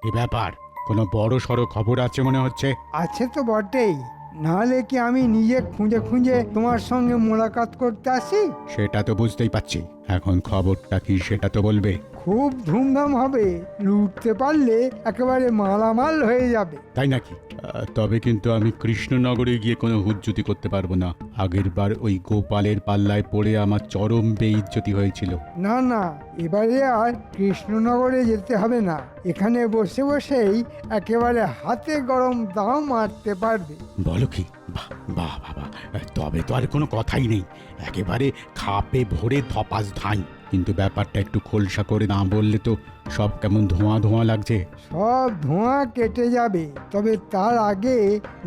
কি ব্যাপার? কোনো বড় সড়ো খবর আছে মনে হচ্ছে। আছে তো বটেই, নাহলে কি আমি নিজে খুঁজে খুঁজে তোমার সঙ্গে মোলাকাত করতে আসি? সেটা তো বুঝতেই পারছি, এখন খবরটা কি সেটা তো বলবে। খুব ধুমধাম হবে, লুটতে পারলে একেবারে মালামাল হয়ে যাবে। তাই নাকি? তবে কিন্তু আমি কৃষ্ণনগরে গিয়ে কোনো হুজ্জুতি করতে পারবো না। আগের বার ওই গোপালের পাল্লায় পড়ে আমার চরম বেইজ্জতি হয়েছিল। না না, এবারে আর কৃষ্ণনগরে যেতে হবে না, এখানে বসে বসেই একেবারে হাতে গরম দাম মারতে পারবে। বলো কি? বাহ বাহ বাবা, তবে তো আর কোনো কথাই নেই, একেবারে খাপে ভরে ধপাস ধাই। কিন্তু ব্যাপারটা একটু খোলসা করে না বললে তো সব কেমন ধোঁয়া ধোঁয়া লাগছে। সব ধোঁয়া কেটে যাবে, তবে তার আগে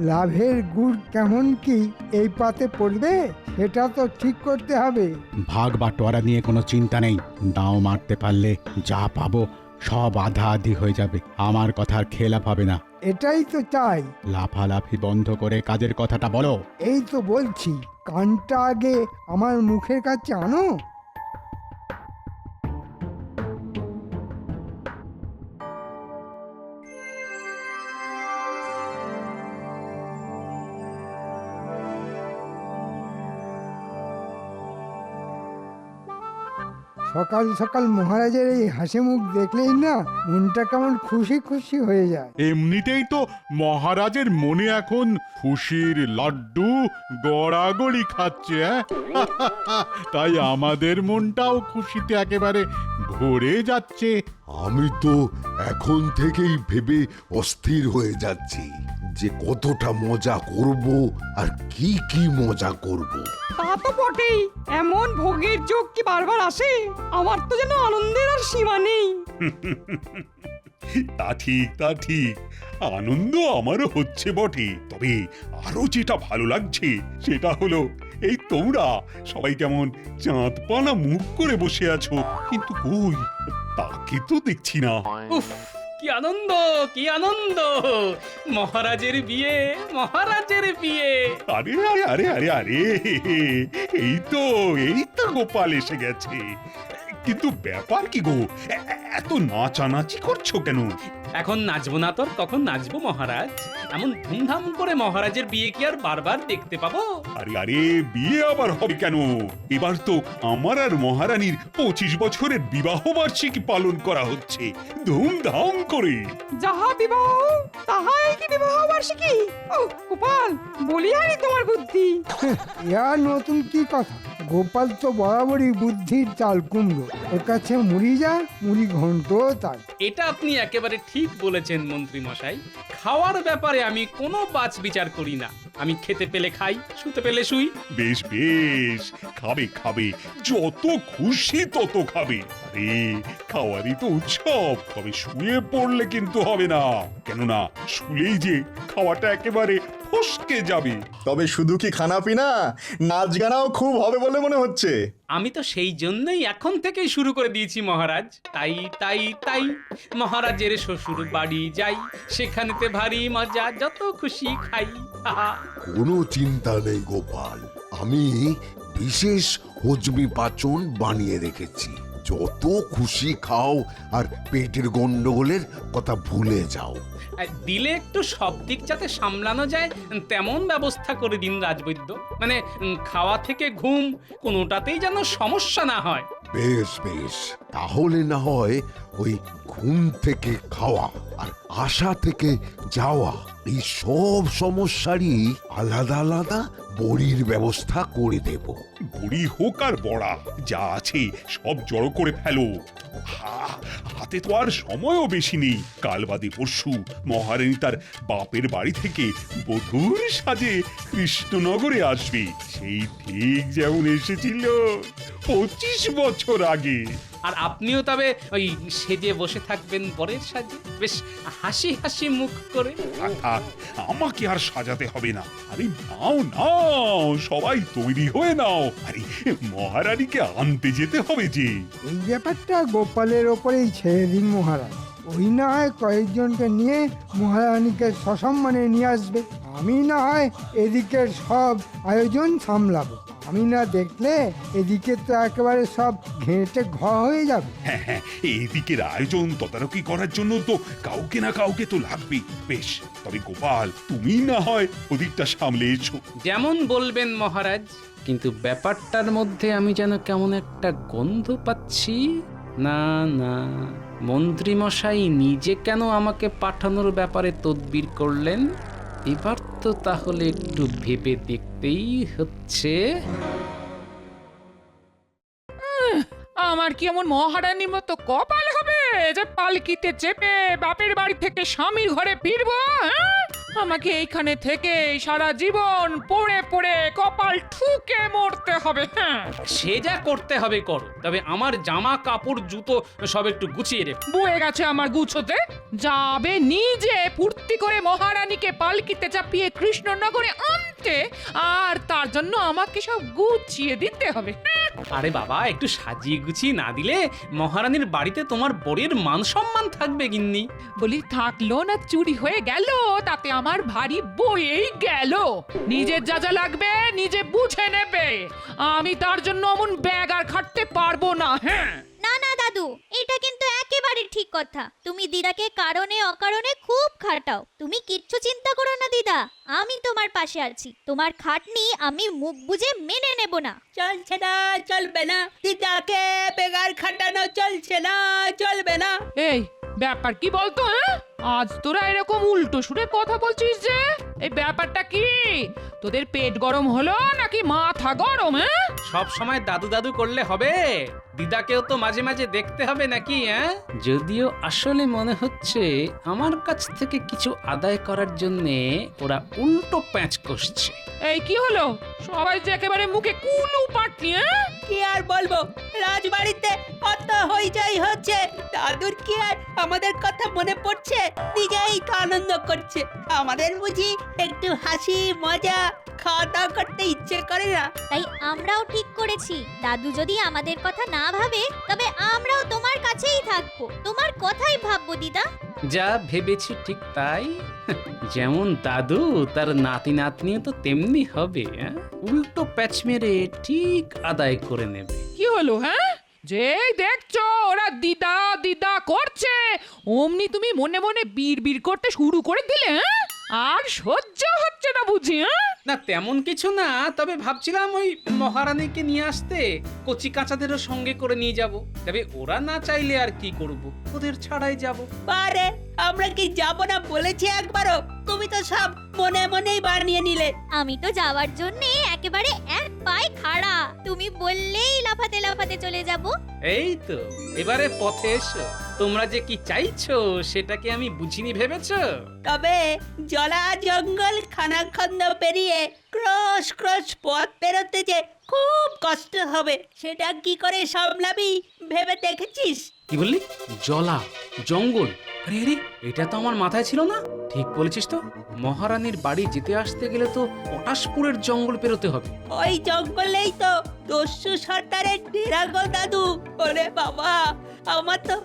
লাভের গুড় কেমন কি এই পাতে পড়বে সেটা তো ঠিক করতে হবে। ভাগ বাটোয়ারা নিয়ে কোনো চিন্তা নেই, দাও মারতে পারলে যা পাবো সব আধা আধি হয়ে যাবে। আমার কথার খেলাপ হবে না। এটাই তো চাই। লাফালাফি বন্ধ করে কাজের কথাটা বলো। এই তো বলছি, কানটা আগে আমার মুখের কাছে আনো। সকাল সকাল মহারাজের এই হাসি মুখ দেখলেই না মনটা কেমন খুশি খুশি হয়ে যায়। এমনিতেই তো মহারাজের মনে এখন খুশির লাড্ডু গড়াগড়ি খাচ্ছে, তাই আমাদের মনটাও খুশিতে একেবারে ভরে যাচ্ছে। আমি তো এখন থেকেই ভেবে অস্থির হয়ে যাচ্ছি যে কতটা মজা করব আর কি কি মজা করব। তা তো বটেই, এমন ভোগের যোগ কি বারবার আসে? আমার তো যেন আনন্দের আর সীমা নেই। তা ঠিক, তা ঠিক, আনন্দ আমারও হচ্ছে বটে, তবে আরো যেটা ভালো লাগছে সেটা হলো এই তোমরা সবাই কেমন চাঁদ পানা মুখ করে বসে আছো, কিন্তু কই তাকে তো দেখছি না। উফ, কি আনন্দ, কি আনন্দ! মহারাজের বিয়ে, মহারাজের বিয়ে! আরে আরে আরে আরে আরে, এই তো গোপাল এসে গেছে। কিন্তু ব্যাপার কি গো, এত নাচানাচি করছো কেন? এখন নাচবো না তোর কখন নাচবো মহারাজ? এমন ধুমধাম করে মহারাজের বিয়ে কি আর বারবার দেখতে পাবো? আরে আরে, বিয়ে আবার হবে কেন? এবার তো আমার আর মহারানীর 25 বছরের বিবাহ বার্ষিকী পালন করা হচ্ছে ধুমধাম করে। যাহা বিবাহ তাহাই কি বিবাহ বার্ষিকী? ও গোপাল, বলি আরে তোমার বুদ্ধি। ইয়ার নতুন কি কথা? গোপাল তো বরাবরই বুদ্ধির চাল কুমড়ো, ওর কাছে মুড়ি যা মুড়ি ঘন্ট তাই। এটা আপনি একেবারে ঠিক বলেছেন মন্ত্রী মশাই। খাওয়ার ব্যাপারে আমি কোনো বাছ বিচার করি না। আমি খেতে পেলে খাই, শুতে পেলে শুই। বেশ বেশ, খাবে খাবে, যত খুশি তত খাবে। আরে খাওয়ারই তো উৎসব, তবে শুয়ে পড়লে কিন্তু হবে না, কেননা শুলেই যে খাওয়াটা একেবারে ফসকে যাবে। তবে শুধু কি খানা পিনা, নাচ গানাও খুব হবে বলে মনে হচ্ছে। আমি তো সেই জন্যই এখন থেকেই শুরু করে দিয়েছি মহারাজ। তাই তাই তাই মহারাজের শ্বশুর বাড়ি যাই, সেখানেতে ভারী মজা, যত খুশি খাই। আহা! কোনো চিন্তা নেই গোপাল, আমি বিশেষ হজমি পাচন বানিয়ে রেখেছি। যত খুশি খাও আর পেটের গন্ডগোলের কথা ভুলে যাও। আর দিলে একটু সব দিক যাতে সামলানো যায় তেমন ব্যবস্থা করে দিন রাজবৈদ্য। মানে খাওয়া থেকে ঘুম কোনোটাতেই যেন সমস্যা না হয়। বেশ বেশ, তাহলে না হয় ওই ঘুম থেকে খাওয়া আর আশা থেকে যাওয়া এই সব সমস্যারই আলাদা আলাদা বড়ির ব্যবস্থা করে দেব। বড়ি হোক আর বড়া, যা আছে সব জড়ো করে ফেলো। হাতে তো আর সময়ও বেশি নেই। কাল বাদে পরশু মহারানী তার বাপের বাড়ি থেকে বধূর সাজে কৃষ্ণনগরে আসবে, সেই ঠিক যেমন এসেছিল 25 বছর আগে। আর আপনিও তবে ওই সেজে বসে থাকবেন বরের সাজে, বেশ হাসি হাসি মুখ করে। থাক থাক, আমাকে আর সাজাতে হবে না। আরে নাও নাও, সবাই তৈরি হয়ে নাও। আরে মহারানীকে আনতে যেতে হবে যে। এই ব্যাপারটা গোপালের ওপরেই ছেড়ে দিন মহারাজ। ওই না হয় কয়েকজনকে নিয়ে মহারানীকে সসম্মানে নিয়ে আসবে, আমি না হয় এদিকের সব আয়োজন সামলাবো। আমি না দেখলে এদিকে তো একেবারে সব ঘেঁটে ঘ হয়ে যাবে। হ্যাঁ হ্যাঁ, এইদিকের আয়োজন তদারকি করার জন্য তো কাউকে না কাউকে তো লাগবেই। বেশ, তবে গোপাল তুমি না হয় ওদিকটা সামলে এসো। যেমন বলবেন মহারাজ, কিন্তু ব্যাপারটার মধ্যে আমি যেন কেমন একটা গন্ধ পাচ্ছি। না না, মন্ত্রী মশাই নিজে কেন আমাকে পাঠানোর ব্যাপারে তদবির করলেন? এবার তো তাহলে একটু ভেবে দেখতেই হচ্ছে। আমার কি এমন মহারানীর মতো কপাল হবে যে পালকিতে চেপে বাপের বাড়ি থেকে স্বামীর ঘরে ফিরবো? হ্যাঁ? আমাকে এইখানে থেকে সারা জীবন পড়ে পড়ে কপাল ঠুকে মরতে হবে। হ্যাঁ, সে যা করতে হবে করো, তবে আমার জামা কাপড় জুতো সব একটু গুছিয়ে রেখো। বয়ে গেছে আমার গুছোতে। যাবে নিজে ফুর্তি করে মহারানীকে পালকিতে চাপিয়ে কৃষ্ণনগরে আনতে, আর তার জন্য আমাকে সব গুছিয়ে দিতে হবে। হ্যাঁ, আরে বাবা, একটু সাজিয়ে গুছিয়ে না দিলে মহারানীর বাড়িতে তোমার বরের মান সম্মান থাকবে গিন্নি? বলি থাকলো না চুরি হয়ে গেল, তাতে আমার ভারী বয়েই গেল। নিজের যা যা লাগবে নিজে বুঝে নেবে, আমি তার জন্য অমন ব্যাগ আর খাটতে পারবো না। হ্যাঁ, না না দাদু, এটা কিন্তু একেবারে ঠিক কথা। তুমি দিদাকে কারণে অকারণে খুব খাটাও। তুমি কিচ্ছু চিন্তা করো না দিদা, আমি তোমার পাশে আছি। তোমার খাটনি আমি মুখ বুজে মেনে নেব না। চলছে না, চলবে না, দিদাকে বেগার খাটানো চলছে না, চলবে না। এই ব্যাপার কি বলতো? হ্যাঁ, আজ তোরা এরকম উল্টো সুরে কথা বলছিস যে? এই ব্যাপারটা কি? তোদের পেট গরম হলো নাকি মাথা গরম? হ্যাঁ, সব সময় দাদু দাদু করলে হবে? দিদাকেও তো মাঝে মাঝে দেখতে হবে নাকি? হ্যাঁ, যদিও আসলে মনে হচ্ছে আমার কাছ থেকে কিছু আদায় করার জন্য ওরা উল্টো প্যাঁচ কষছে। এই কি হলো? সবাই যে একেবারে মুখে কুলু পাটনি। হ্যাঁ, কি আর বলবো, রাজবাড়িতে কত হইচই হচ্ছে, দাদুর কি আর আমাদের কথা মনে পড়ছে? নিজেই তো আনন্দ করছে, আমাদের বুঝি একটু হাসি মজা খাওয়া দাওয়া করতে ইচ্ছে করে না? তাই আমরাও ঠিক করেছি, দাদু যদি আমাদের কথা না ভাবে তবে আমরাও তোমার কাছেই থাকবো, তোমার কথাই ভাববো দিদা। যা ভেবেছি ঠিক তাই। যেমন দাদু, তার নাতি নাতনিও তো তেমনি হবে। হ্যাঁ? উল্টো প্যাচ মেরে ঠিক আদায় করে নেবে। কি হলো? হ্যাঁ, যেই দেখছো ওরা দিদা দিদা করছে, অমনি তুমি মনে মনে বিড় করতে শুরু করে দিলে। হ্যাঁ, আর সহ্য হচ্ছে না বুঝি? হ্যাঁ, না তেমন কিছু না, তবে ভাবছিলাম ওই মহারানীকে নিয়ে আসতে কচি কাঁচাদেরও সঙ্গে করে নিয়ে যাব। তবে ওরা না চাইলে আর কি করব, ওদের ছাড়াই যাব। পারে আমরা কি যাব না বলেছি একবারও? তুমি তো সব মনে মনেই বানিয়ে নিলে। আমি তো যাওয়ার জন্য একেবারে এক পায়ে খাড়া, তুমি বললেই লাফাতে লাফাতে চলে যাব। এই তো এবারে পথে এসো। তোমরা যে কি চাইছো সেটাকে আমি বুঝিনি ভেবেছো? তবে জলা জঙ্গল খানাখন্দ পেরিয়ে ক্রস ক্রস পথ পেরোতে যে খুব কষ্ট হবে, সেটা কি করে সামলাবি ভেবে দেখেছিস? কি বললি? জলা জঙ্গল? আরে আরে, এটা তো আমার মাথায় ছিল না। ঠিক বলেছিস তো, মহারানীর বাড়ি যেতে আসতে গেলে তো পটাশপুরের জঙ্গল পেরোতে হবে। ওই জঙ্গলেই তো দস্যু সর্দারের ডেরা গো দাদু। ওরে বাবা, আমার তো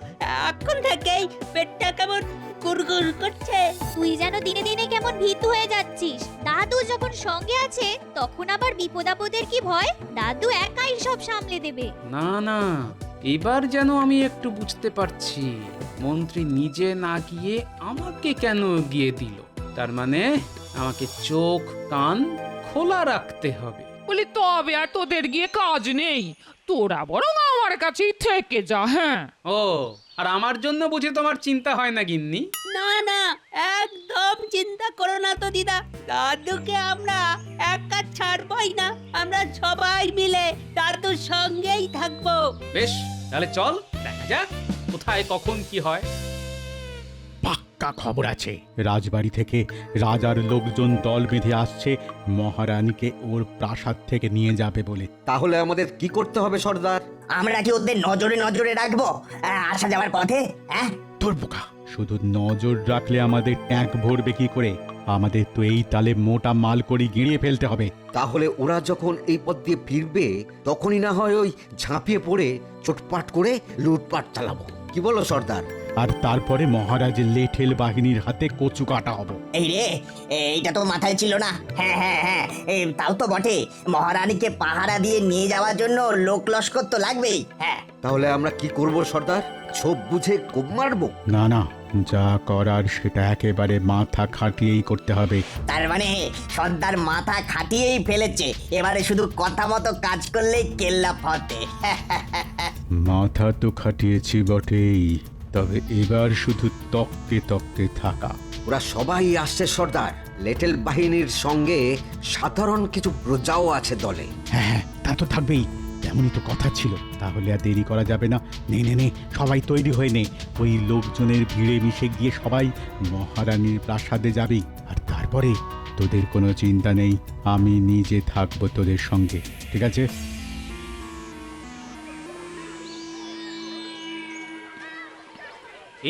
এখন থেকেই পেটটা কেমন গুড়গুড় করছে। তুই যেন দিনে দিনে কেমন ভীতু হয়ে যাচ্ছিস। দাদু যখন সঙ্গে আছে তখন আবার বিপদ আপদের কি ভয়? দাদু একাই সব সামলে দেবে। না না, এবার যেন আমি একটু বুঝতে পারছি, মন্ত্রী নিজে না গিয়ে আমাকে কেন গিয়ে দিল। তার মানে আমাকে চোখ কান খোলা রাখতে হবে। বলি তবে আর তোদের গিয়ে কাজ নেই, তোরা বরং আমার কাছেই থেকে যা। হ্যাঁ, ও, আর আমার জন্য বুঝে তোমার চিন্তা হয় না গিন্নি? না না, একদম চিন্তা করো না তো দিদা, দাদুকে আমরা একা ছাড়বই না। আমরা সবাই মিলে দাদুর সঙ্গেই থাকবো। বেশ, তাহলে চল দেখা যাক কোথায় কখন কি হয়। পাক্কা খবর আছে, রাজবাড়ি থেকে রাজার লোকজন দল বেঁধে আসছে মহারানীকে ওর প্রাসাদ থেকে নিয়ে যাবে বলে। তাহলে আমাদের কি করতে হবে সর্দার? আমরা কি ওদের নজরে নজরে রাখবো আসা যাওয়ার পথে? হ্যাঁ, তোর বোকা, শুধু নজর রাখলে আমাদের ট্যাঙ্ক ভরবে কি করে? আমাদের তো এই তালে মোটা মাল করি গিড়িয়ে ফেলতে হবে। তাহলে ওরা যখন এই পথ দিয়ে ফিরবে তখনই না হয় ওই ঝাঁপিয়ে পড়ে চোটপাট করে লুটপাট চালাবো। কি বলো সর্দার? আর তারপরে মহারাজের লেঠেল বাহিনীর হাতে কচু কাটা হব। এই রে, এইটা তো মাথায় ছিল না। হ্যাঁ হ্যাঁ হ্যাঁ, তাও তো বটে, মহারানীকে পাহারা দিয়ে নিয়ে যাওয়ার জন্য লোক লস্কর তো লাগবেই। হ্যাঁ, তাহলে আমরা কি করব সর্দার? ছোপ বুঝে কোপ মারবো? না না, যা করার সেটা একেবারে মাথা খাটিয়েই করতে হবে। তার মানে সর্দার মাথা খাটিয়েই ফেলেছে, এবারে শুধু কথা মতো কাজ করলেই কেল্লা ফতে। মাথা তো খাটিয়েছি বটেই, তবে এবার শুধু তকতে তকতে থাকা। ওরা সবাই আসছে সর্দার। লেটেল বাহিনীর সঙ্গে সাধারণ কিছু প্রজাও আছে দলে। হ্যাঁ হ্যাঁ, তা তো থাকবেই, তেমনই তো কথা ছিল। তাহলে আর দেরি করা যাবে না। নে নে নে, সবাই তৈরি হয়ে নে। ওই লোকজনের ভিড়ে মিশে গিয়ে সবাই মহারানীর প্রাসাদে যাবে। আর তারপরে তোদের কোনো চিন্তা নেই, আমি নিজে থাকবো তোদের সঙ্গে, ঠিক আছে?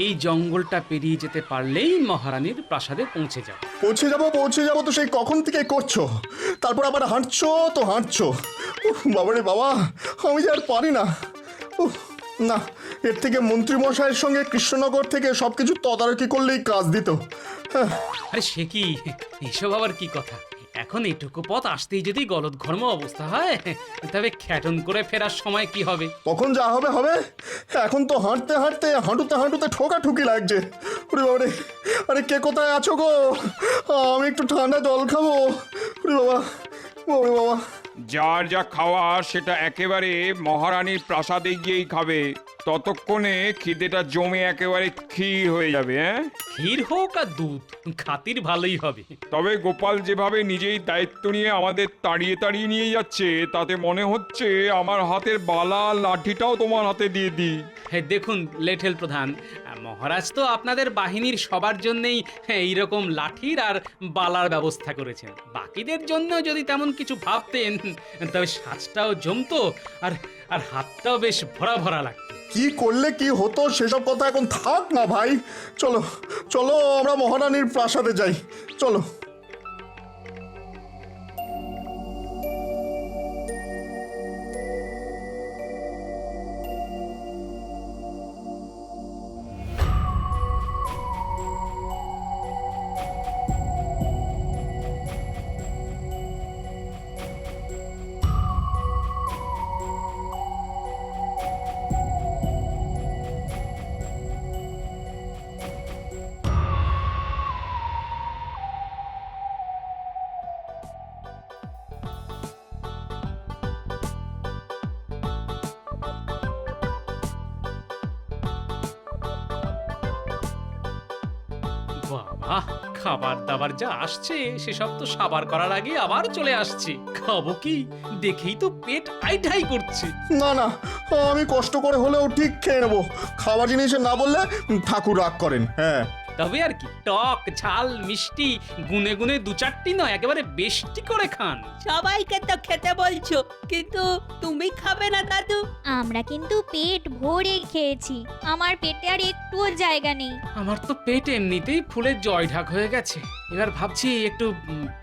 এই জঙ্গলটা পেরিয়ে যেতে পারলেই মহারানীর প্রাসাদে পৌঁছে যাও। পৌঁছে যাবো তো সেই কখন থেকে করছো, তারপর আবার হাঁটছো তো হাঁটছো। বাবারে বাবা, আমি যে আর পারি না। না, এর থেকে মন্ত্রী মশাইয়ের সঙ্গে কৃষ্ণনগর থেকে সবকিছু তদারকি করলেই কাজ দিত। আরে সে কি, এসব আবার কি কথা? এখন এইটুকু পথ আসতেই যদি গলদঘর্ম অবস্থা হয়, তবে খ্যাটন করে ফেরার সময় কি হবে? তখন যা হবে হবে। এখন তো হাঁটতে হাঁটতে হাঁটুতে ঠোকাঠুকি লাগছে। ওরে বাবারে, আরে কে কোথায় আছো গো? আমি একটু ঠান্ডা জল খাবো। ওরে বাবা, ওরে বাবা। যার যা খাওয়া সেটা একেবারে মহারানীর প্রাসাদে গিয়েই খাবে। ততক্ষণে খিদেটা জমে একেবারে ক্ষীর হয়ে যাবে। হ্যাঁ, ক্ষীর হোক আর দুধ, খাতির ভালোই হবে। তবে গোপাল যেভাবে নিজেই দায়িত্ব নিয়ে আমাদের তাড়িয়ে তাড়িয়ে নিয়ে যাচ্ছে, তাতে মনে হচ্ছে আমার হাতের বালা লাঠিটাও তোমার হাতে দিয়ে দিই। হ্যাঁ দেখুন লেঠেল প্রধান, মহারাজ তো আপনাদের বাহিনীর সবার জন্যই এইরকম লাঠির আর বালার ব্যবস্থা করেছেন। বাকিদের জন্য যদি তেমন কিছু ভাবতেন, তবে সাজটাও জমতো আর আর হাতটাও বেশ ভরা ভরা লাগতো। কি করলে কি হতো সেসব কথা এখন থাক না ভাই। চলো চলো, আমরা মহারানীর প্রাসাদে যাই, চলো। বাবা, খাবার দাবার যা আসছে সেসব তো সাবার করার আগে আবার চলে আসছে। খাবো কি, দেখেই তো পেট আইটাই করছে। না না, আমি কষ্ট করে হলেও ঠিক খেয়ে নেবো। খাবার জিনিসে না বললে ঠাকুর রাগ করেন। হ্যাঁ, তবে আর কি, টক ঝাল মিষ্টি গুনে গুনে দু চারটি নয়, একেবারে বেশটি করে খান। সবাইকে তো খেতে বলছো, কিন্তু তুমি খাবে না দাদু? আমরা কিন্তু পেট ভরে খেয়েছি, আমার পেটে আর একটুও জায়গা নেই। আমার তো পেট এমনিতেই ফুলে জয় ঢাক হয়ে গেছে। এবার ভাবছি একটু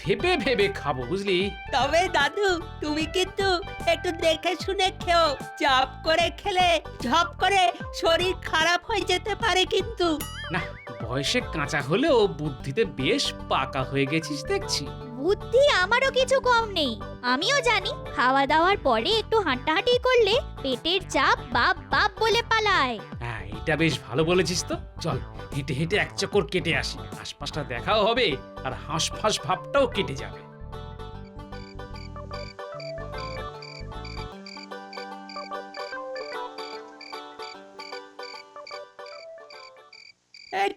ভেবে ভেবে খাবো, বুঝলি? তবে দাদু, তুমি কিন্তু একটু দেখে শুনে খেও। চাপ করে খেলে ঝপ করে শরীর খারাপ হয়ে যেতে পারে কিন্তু। না, বয়সে কাঁচা হলেও বুদ্ধিতে বেশ পাকা হয়ে গেছিস দেখছি। বুদ্ধি আমারও কিছু কম নেই। আমিও জানি খাওয়া দাওয়ার পরে একটু হাঁটাহাঁটি করলে পেটের চাপ বাপ বাপ বলে পালায়। হ্যাঁ, এটা বেশ ভালো বলেছিস তো। চল হেঁটে হেঁটে এক চক্কর কেটে আসি, আশপাশটা দেখাও হবে আর হাঁসফাঁস ভাবটাও কেটে যাবে।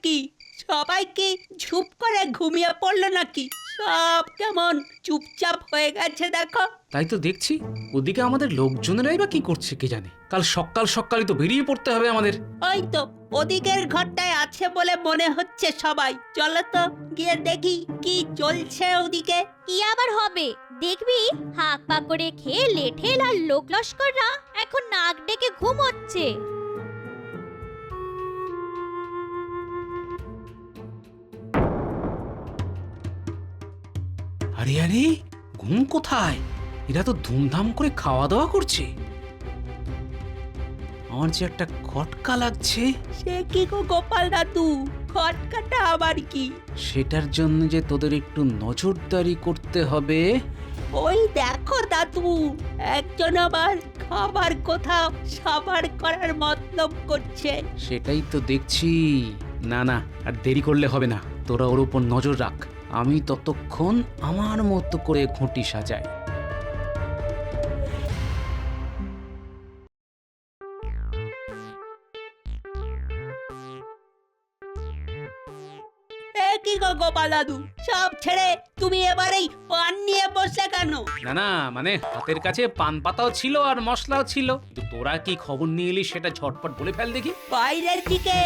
কি সবাই কি ঝুপ করে ঘুমিয়ে পড়লো নাকি? সব কেমন চুপচাপ হয়ে গেছে দেখো। তাই তো দেখছি, ওদিকে আমাদের লোকজনেরাই বা কি করছে কে জানে। কাল সকাল সকালই তো বেরিয়ে পড়তে হবে আমাদের। ওই তো ওদিকের ঘরটায় আছে বলে মনে হচ্ছে সবাই। চলো তো গিয়ে দেখি কি চলছে ওদিকে। কি আবার হবে, দেখবি হাঁক পাক করে খেয়ে লেঠেল আর লোক লস্কররা এখন নাক ডেকে ঘুমোচ্ছে। আরে আরে, ঘুম কোথায়? এরা তো ধুমধাম করে খাওয়া দাওয়া করছে। আমার যে একটা খটকা লাগছে। সে কি গো গোপাল দাদু, খটকাটা আবার কি? সেটার জন্য যে তোদের একটু নজরদারি করতে হবে। ওই দেখো দাদু, একজন আবার খাবার কোথাও সাবার করার মতলব করছে। সেটাই তো দেখছি। না না, আর দেরি করলে হবে না, তোরা ওর উপর নজর রাখ। আমি ততক্ষণ আমার মতো করে ঘুঁটি সাজাই। এ কি গো গোপাল দাদু, সব ছেড়ে তুমি এবারেই পান নিয়ে বসলে কেন? না না, মানে হাতের কাছে পান পাতাও ছিল আর মশলাও ছিল, কিন্তু তোরা কি খবর নিয়ে এলি সেটা ঝটপট বলে ফেল দেখি। বাইরের দিকে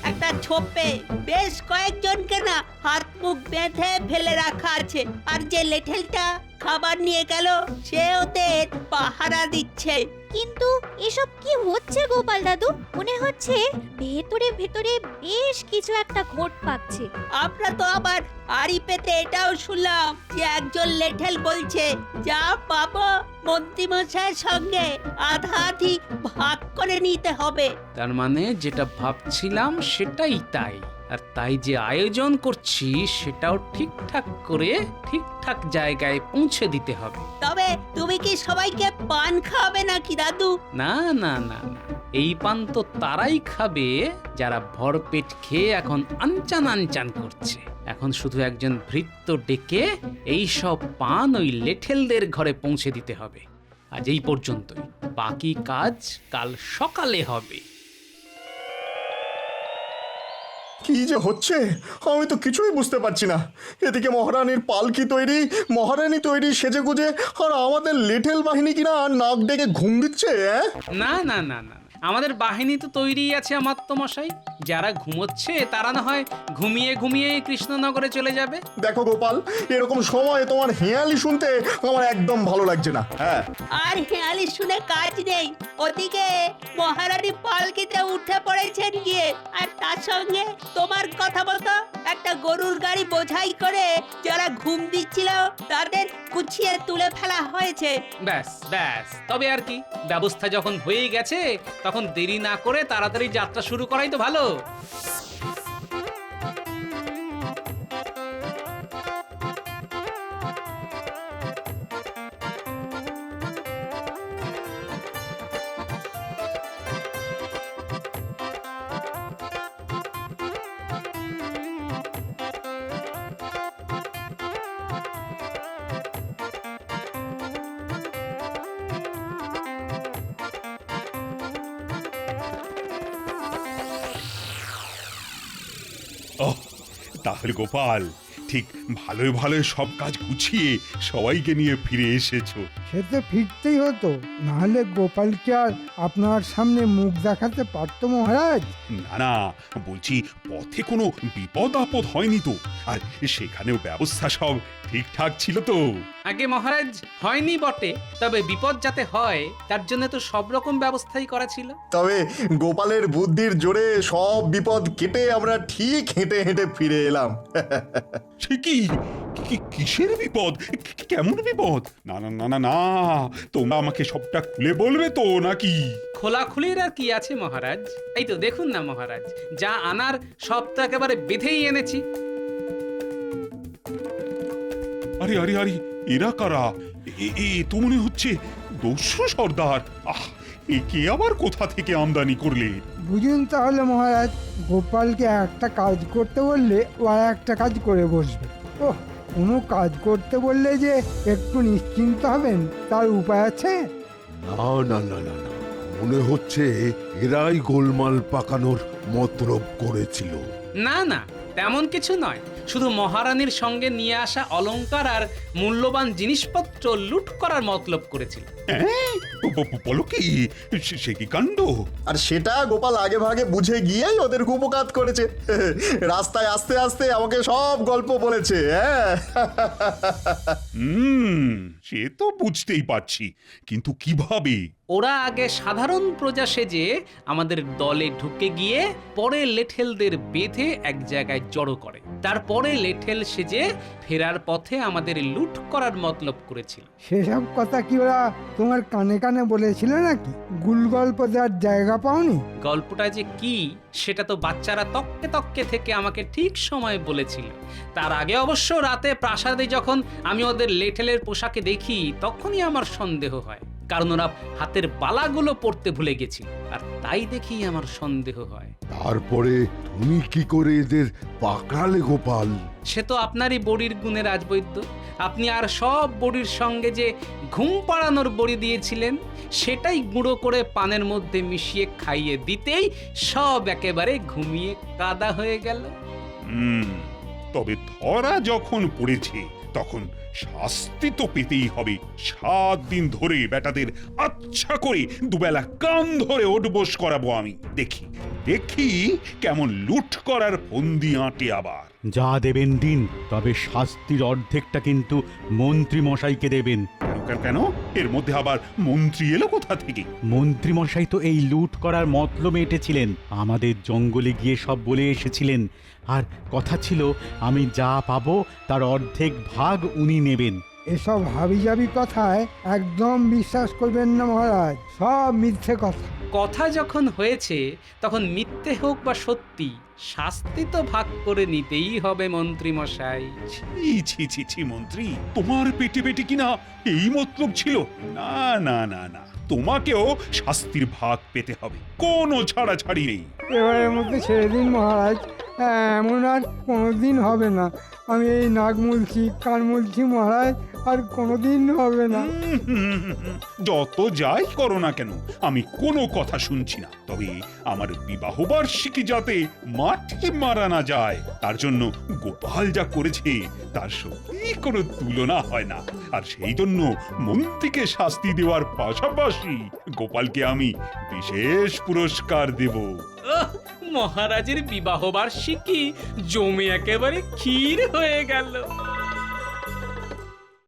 একটা ছোপে বেশ কয়েকজনকে না হাত মুখ বেঁধে ফেলে রাখা আছে, আর যে লেঠেলটা খাবার নিয়ে গেল সে ওদের পাহারা দিচ্ছে। কিন্তু এসব কি হচ্ছে গোপাল দাদু? মনে হচ্ছে ভেতরে ভেতরে বেশ কিছু একটা ঘোট পাচ্ছে। আমরা তো আবার আড়ি পেতে এটাও শুনলাম যে একজন লেঠেল বলছে যা পাবো মন্ত্রীমশাইয়ের সঙ্গে আধা আধি ভাগ করে নিতে হবে। তার মানে যেটা ভাবছিলাম সেটাই তাই। আর তাই যে আয়োজন করছি সেটাও ঠিকঠাক করে ঠিকঠাক জায়গায় পৌঁছে দিতে হবে। তবে তুমি কি সবাইকে পান খাওয়াবে নাকি দাদু? না না না না, এই পান তো তারাই খাবে যারা ভরপেট খেয়ে এখন আনচান আনচান করছে। এখন শুধু একজন ভৃত্য ডেকে এই সব পান ওই লেঠেলদের ঘরে পৌঁছে দিতে হবে। আজ এই পর্যন্তই, বাকি কাজ কাল সকালে হবে। কি যে হচ্ছে আমি তো কিছুই বুঝতে পারছি না। এদিকে মহারানীর পালকি তৈরি, মহারানী তৈরি সেজে গুজে, আর আমাদের লিটল বাহিনী কিনা নাক ডেকে ঘুম দিচ্ছে। না না না না, আমাদের বাহিনী তো তৈরি আছে মশাই। যারা ঘুমোচ্ছে তারা না হয় ঘুমিয়ে ঘুমিয়ে কৃষ্ণনগরে চলে যাবে। দেখো গোপাল, এরকম সময় তোমার হেয়ালি শুনতে আমার একদম ভালো লাগছে না। হ্যাঁ, আর হেয়ালি শুনে কাজ নেই। ওদিকে মহারানী পালকিতে উঠে পড়েছেন গিয়ে, আর তার সঙ্গে তোমার কথা মতো একটা গরুর গাড়ি বোঝাই করে যারা ঘুম দিচ্ছিল তাদের গুছিয়ে তুলে ফেলা হয়েছে। ব্যাস ব্যাস, তবে আর কি, ব্যবস্থা যখন হয়ে গেছে তখন দেরি না করে তাড়াতাড়ি যাত্রা শুরু করাই তো ভালো। ওহ, তাহলে গোপাল ঠিক ভালোই ভালোই সব কাজ গুছিয়ে সবাইকে নিয়ে ফিরে এসেছো। সে তো ফিরতেই হতো, নাহলে গোপালকে আর আপনার সামনে মুখ দেখাতে পারতো মহারাজ? না না, বলছি পথে কোনো বিপদ আপদ হয়নি তো? আর সেখানেও ব্যবস্থা সব ঠিকঠাক ছিল তো? আগে মহারাজ, হয়নি বটে, তবে বিপদ যাতে হয় তার জন্য তো সব রকম ব্যবস্থাই করা ছিল। তবে গোপালের বুদ্ধির জোরে সব বিপদ কেটে আমরা ঠিক হেঁটে হেঁটে ফিরে এলাম। সে কি? কিসের বিপদ? কেমন বিপদ? না না না না না, তোমরা আমাকে সবটা খুলে বলবে তো নাকি? খোলাখুলির আর কি আছে মহারাজ? এই তো দেখুন না মহারাজ, যা আনার সব তো একেবারে বেঁধেই এনেছি। আরে আরে আরে, এরা কারা? এ তো মনে হচ্ছে দস্যু সর্দার। আহ, একে আবার কোথা থেকে আমদানি করলে? বুঝুন তাহলে মহারাজ, গোপালকে একটা কাজ করতে বললে ও আর একটা কাজ করে বসবে। ওহ, কোনো কাজ করতে বললে যে একটু নিশ্চিন্ত হবেন তার উপায় আছে? না না না না না, মনে হচ্ছে এরাই গোলমাল পাকানোর মতলব করেছিল। না না, তেমন কিছু নয়, শুধু মহারানীর সঙ্গে নিয়ে আসা অলংকার আর মূল্যবান জিনিসপত্র লুট করার মতলব করেছিল। হ্যাঁ, বলো কি? সে কি কাণ্ড! আর সেটা গোপাল আগে ভাগে বুঝে গিয়েই ওদের উপকাত করেছে। রাস্তায় আস্তে আস্তে আমাকে সব গল্প বলেছে। হ্যাঁ, সে তো বুঝতেই পারছি, কিন্তু কিভাবে? ওরা আগে সাধারণ প্রজা সেজে আমাদের দলে ঢুকে গিয়ে পরে লেঠেলদের বেঁধে এক জায়গায় জড়ো করে, তারপরে লেঠেল সেজে ফেরার পথে আমাদের লুট করার মতলব করেছিল। সেসব কথা কি ওরা তোমার কানে কানে ওখানে বলেছিল নাকি গুল গল্প দেওয়ার জায়গা পাওনি? গল্পটা যে কি সেটা তো বাচ্চারা তককে তককে থেকে আমাকে ঠিক সময় বলেছিল। তার আগে অবশ্য রাতে প্রাসাদে যখন আমি ওদের লেঠেলের পোশাকে দেখি তখনই আমার সন্দেহ হয়, কারণ ওরা হাতের বালাগুলো পরতে ভুলে গেছিল, আর তাই দেখি আমার সন্দেহ হয়। তারপরে তুমি কি করে এদের পাকড়ালে গোপাল? সে তো আপনারই বড়ির গুণে রাজবৈদ্য। আপনি আর সব বড়ির সঙ্গে যে ঘুম পাড়ানোর বড়ি দিয়েছিলেন সেটাই গুঁড়ো করে পানের মধ্যে মিশিয়ে খাইয়ে দিতেই সব একেবারে ঘুমিয়ে কাদা হয়ে গেল। তবে ধরা যখন পড়েছে তখন শাস্তি তো পেতেই হবে। 7 দিন ধরে বেটাদের আচ্ছা করে দুবেলা কান ধরে ওঠবোস করাবো আমি। দেখি দেখি কেমন লুট করার ফন্দি আঁটে আবার। যা দেবেন দিন, তবে শাস্তির অর্ধেকটা কিন্তু মন্ত্রী মশাইকে দেবেন। কেন? এর মধ্যে আবার মন্ত্রী এলো কোথা থেকে? মন্ত্রী মশাই তো এই লুট করার মতলব এঁটেছিলেন, আমাদের জঙ্গলে গিয়ে সব বলে এসেছিলেন, আর কথা ছিল আমি যা পাবো তার অর্ধেক ভাগ উনি নেবেন। এসব হাবিজাবি কথায় একদম বিশ্বাস করবেন না মহারাজ, সব মিথ্যে কথা। কথা যখন হয়েছে তখন মিথ্যে হোক বা সত্যি, শাস্তি তো ভাগ করে নিতেই হবে মন্ত্রী মশাই। ছি ছি ছি ছি মন্ত্রী, তোমার পেটে পেটে কিনা এই মতলব ছিল? না না না না, তোমাকেও শাস্তির ভাগ পেতে হবে, কোনো ছাড়াছাড়ি নেই। এবারের মধ্যে ছেড়ে দিন মহারাজ, এমন আর কোনোদিন হবে না। আমি এই নাক মুলছি, কান মুলছি মহারাজ, আর কোনোদিন হবে না। যত যাই করো না কেন আমি কোনো কথা শুনছি না। তবে আমার বিবাহ বার্ষিকী যাতে মাঠে মারা না যায় তার জন্য গোপাল যা করেছে তার সত্যি কোনো তুলনা হয় না। আর সেই জন্য মন্ত্রীকে শাস্তি দেওয়ার পাশাপাশি গোপালকে আমি বিশেষ পুরস্কার দেব। মহারাজের বিবাহ বার্ষিকী জমে একেবারে ক্ষীর হয়ে গেল।